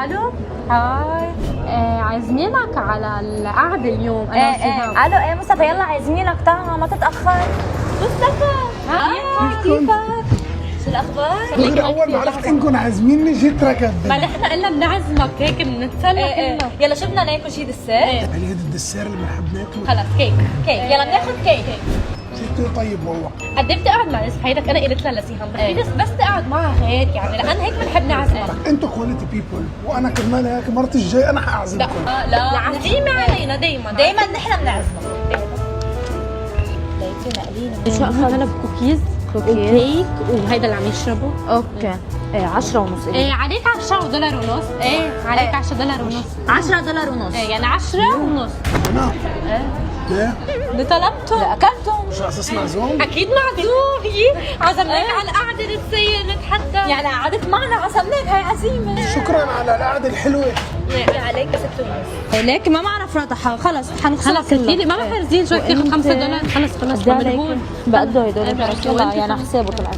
الو. هاي. عازمينك على القعدة اليوم أنا وسهام. الو ايه مصطفى، يلا عازمينك تعال ما تتأخر. مصطفى كيفك؟ شو الأخبار؟ أول ما عرفت إنكم عازميني جيت ركض. ما نحن قلنا بنعزمك هيك بنتسلى كلنا. يلا شو بدنا ناكل؟ شي دسير؟ هل هذا الدسير اللي بنحب ناكله؟ خلص كيك. يلا بناخذ كيك. شيء طيب والله. قد ايه بتقعد مع ناس بحياتك؟ انا قلت لها لسيهم في ناس بس تقعد معها هيك يعني، لان هيك بنحب نعزمك. انتوا كواليتي بيبول وانا كمان هيك مرتي الجاي انا حاعزمكم. لا العزيمة علينا دايما نحن بنعزمك. ليتي مقلينا. شو اخذنا بكوكيز وكيك وهيدا اللي عم يشربه. اوكي 10 ونص. عليك $10.5. عليك $10.5. $10.5. يعني 10.5. انا ليه؟ اللي طلبته لا اكلتهم. شو اساس معزوم؟ اكيد معزوم. هي عزمناك على القعده نتسير نتحدى. يعني قعدت معنا عزمناك، هاي عزيمة. شكرا على القعده الحلوه. عليك 6.5. ليك ما معرف راتحة. خلص حنخسر خلص قلتي لي ما بحرزين شو كيف $5. خلص قد عليكم مقبول. بقدو هدول يلا يعني حسابه طلعت.